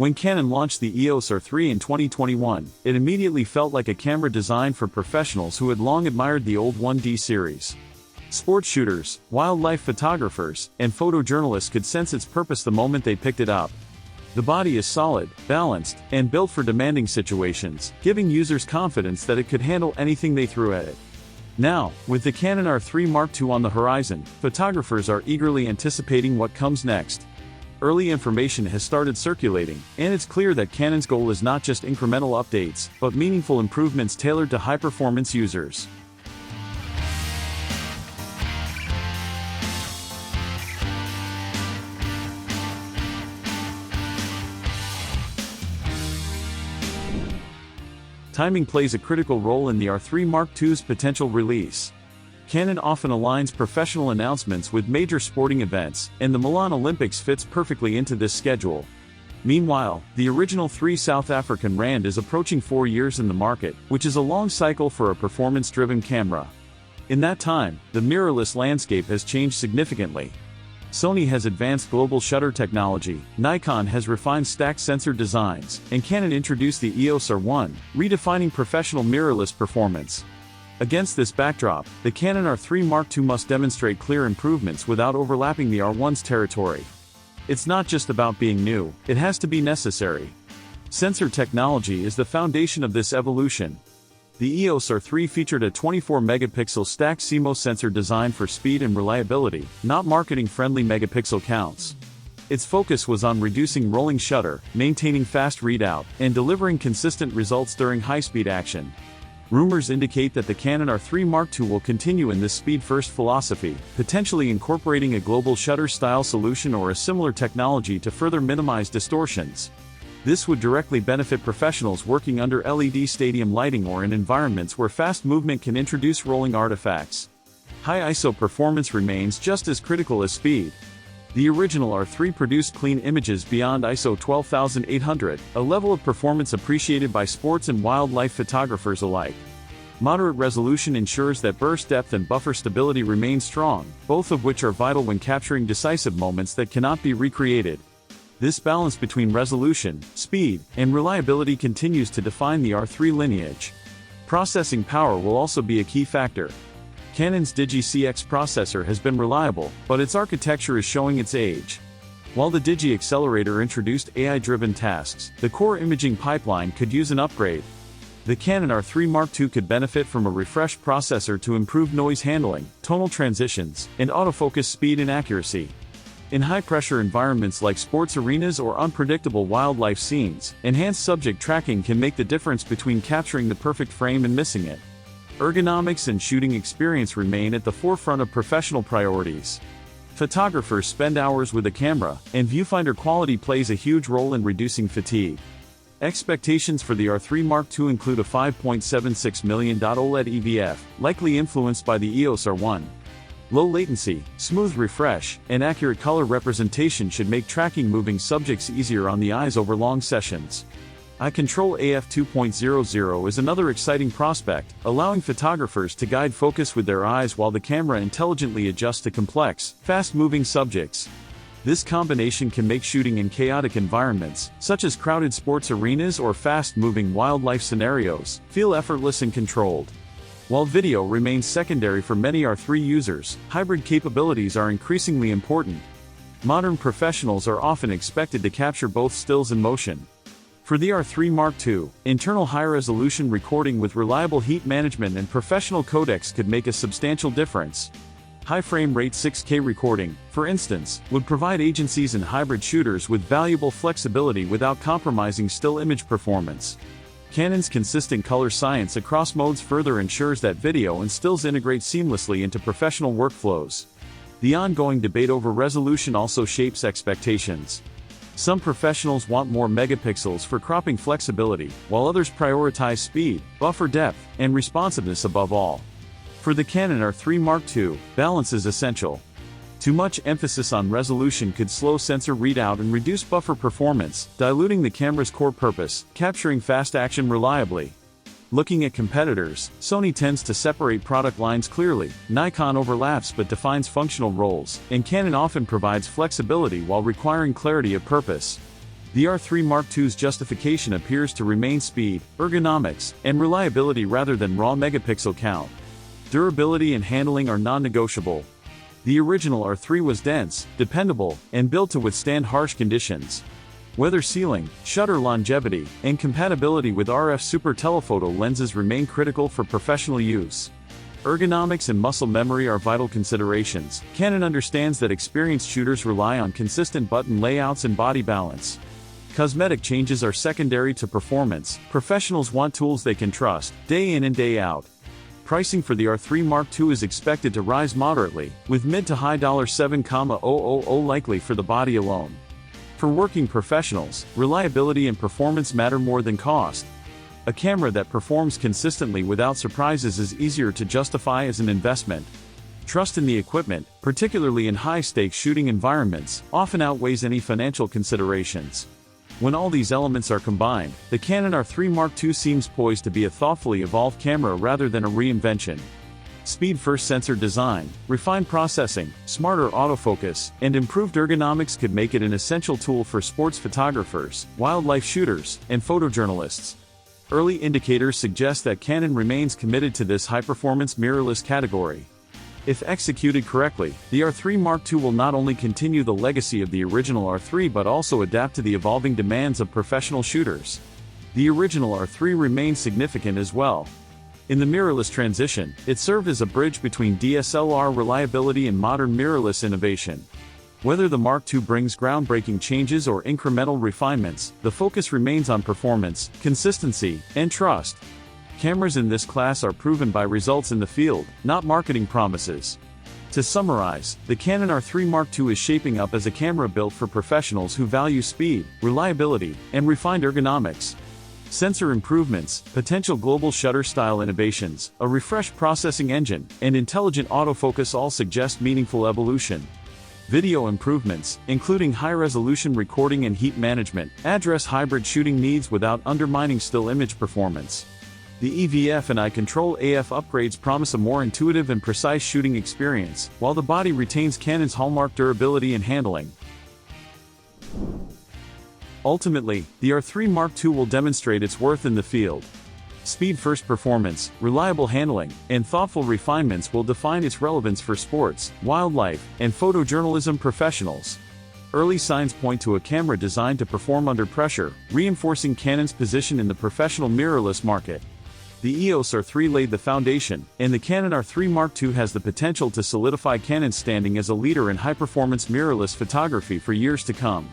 When Canon launched the EOS R9 in 2021, it immediately felt like a camera designed for professionals who had long admired the old 1D series. Sports shooters, wildlife photographers, and photojournalists could sense its purpose the moment they picked it up. The body is solid, balanced, and built for demanding situations, giving users confidence that it could handle anything they threw at it. Now, with the Canon R9 Mark II on the horizon, photographers are eagerly anticipating what comes next. Early information has started circulating, and it's clear that Canon's goal is not just incremental updates, but meaningful improvements tailored to high-performance users. Timing plays a critical role in the R9 Mark II's potential release. Canon often aligns professional announcements with major sporting events, and the Milan Olympics fits perfectly into this schedule. Meanwhile, the original 3 South African rand is approaching 4 years in the market, which is a long cycle for a performance-driven camera. In that time, the mirrorless landscape has changed significantly. Sony has advanced global shutter technology, Nikon has refined stacked sensor designs, and Canon introduced the EOS R1, redefining professional mirrorless performance. Against this backdrop, the Canon R9 Mark II must demonstrate clear improvements without overlapping the R1's territory. It's not just about being new, it has to be necessary. Sensor technology is the foundation of this evolution. The EOS R9 featured a 24-megapixel stacked CMOS sensor designed for speed and reliability, not marketing-friendly megapixel counts. Its focus was on reducing rolling shutter, maintaining fast readout, and delivering consistent results during high-speed action. Rumors indicate that the Canon R9 Mark II will continue in this speed-first philosophy, potentially incorporating a global shutter-style solution or a similar technology to further minimize distortions. This would directly benefit professionals working under LED stadium lighting or in environments where fast movement can introduce rolling artifacts. High ISO performance remains just as critical as speed. The original R9 produced clean images beyond ISO 12800, a level of performance appreciated by sports and wildlife photographers alike. Moderate resolution ensures that burst depth and buffer stability remain strong, both of which are vital when capturing decisive moments that cannot be recreated. This balance between resolution, speed, and reliability continues to define the R9 lineage. Processing power will also be a key factor. Canon's Digi-CX processor has been reliable, but its architecture is showing its age. While the Digi Accelerator introduced AI-driven tasks, the core imaging pipeline could use an upgrade. The Canon R9 Mark II could benefit from a refreshed processor to improve noise handling, tonal transitions, and autofocus speed and accuracy. In high-pressure environments like sports arenas or unpredictable wildlife scenes, enhanced subject tracking can make the difference between capturing the perfect frame and missing it. Ergonomics and shooting experience remain at the forefront of professional priorities. Photographers spend hours with a camera, and viewfinder quality plays a huge role in reducing fatigue. Expectations for the R9 Mark II include a 5.76 million OLED EVF, likely influenced by the EOS R1. Low latency, smooth refresh, and accurate color representation should make tracking moving subjects easier on the eyes over long sessions. Eye Control AF 2.00 is another exciting prospect, allowing photographers to guide focus with their eyes while the camera intelligently adjusts to complex, fast-moving subjects. This combination can make shooting in chaotic environments, such as crowded sports arenas or fast-moving wildlife scenarios, feel effortless and controlled. While video remains secondary for many R9 users, hybrid capabilities are increasingly important. Modern professionals are often expected to capture both stills and motion. For the R9 Mark II, internal high-resolution recording with reliable heat management and professional codecs could make a substantial difference. High frame rate 6K recording, for instance, would provide agencies and hybrid shooters with valuable flexibility without compromising still image performance. Canon's consistent color science across modes further ensures that video and stills integrate seamlessly into professional workflows. The ongoing debate over resolution also shapes expectations. Some professionals want more megapixels for cropping flexibility, while others prioritize speed, buffer depth, and responsiveness above all. For the Canon R9 Mark II, balance is essential. Too much emphasis on resolution could slow sensor readout and reduce buffer performance, diluting the camera's core purpose, capturing fast action reliably. Looking at competitors, Sony tends to separate product lines clearly, Nikon overlaps but defines functional roles, and Canon often provides flexibility while requiring clarity of purpose. The R3 Mark II's justification appears to remain speed, ergonomics, and reliability rather than raw megapixel count. Durability and handling are non-negotiable. The original R3 was dense, dependable, and built to withstand harsh conditions. Weather sealing, shutter longevity, and compatibility with RF super telephoto lenses remain critical for professional use. Ergonomics and muscle memory are vital considerations. Canon understands that experienced shooters rely on consistent button layouts and body balance. Cosmetic changes are secondary to performance. Professionals want tools they can trust, day in and day out. Pricing for the R3 Mark II is expected to rise moderately, with mid to high $7,000 likely for the body alone. For working professionals, reliability and performance matter more than cost. A camera that performs consistently without surprises is easier to justify as an investment. Trust in the equipment, particularly in high-stakes shooting environments, often outweighs any financial considerations. When all these elements are combined, the Canon R3 Mark II seems poised to be a thoughtfully evolved camera rather than a reinvention. Speed-first sensor design, refined processing, smarter autofocus, and improved ergonomics could make it an essential tool for sports photographers, wildlife shooters, and photojournalists. Early indicators suggest that Canon remains committed to this high-performance mirrorless category. If executed correctly, the R3 Mark II will not only continue the legacy of the original R3 but also adapt to the evolving demands of professional shooters. The original R3 remains significant as well. In the mirrorless transition, it served as a bridge between DSLR reliability and modern mirrorless innovation. Whether the Mark II brings groundbreaking changes or incremental refinements, the focus remains on performance, consistency, and trust. Cameras in this class are proven by results in the field, not marketing promises. To summarize, the Canon R3 Mark II is shaping up as a camera built for professionals who value speed, reliability, and refined ergonomics. Sensor improvements, potential global shutter-style innovations, a refreshed processing engine, and intelligent autofocus all suggest meaningful evolution. Video improvements, including high-resolution recording and heat management, address hybrid shooting needs without undermining still image performance. The EVF and iControl AF upgrades promise a more intuitive and precise shooting experience, while the body retains Canon's hallmark durability and handling. Ultimately, the R3 Mark II will demonstrate its worth in the field. Speed-first performance, reliable handling, and thoughtful refinements will define its relevance for sports, wildlife, and photojournalism professionals. Early signs point to a camera designed to perform under pressure, reinforcing Canon's position in the professional mirrorless market. The EOS R3 laid the foundation, and the Canon R3 Mark II has the potential to solidify Canon's standing as a leader in high-performance mirrorless photography for years to come.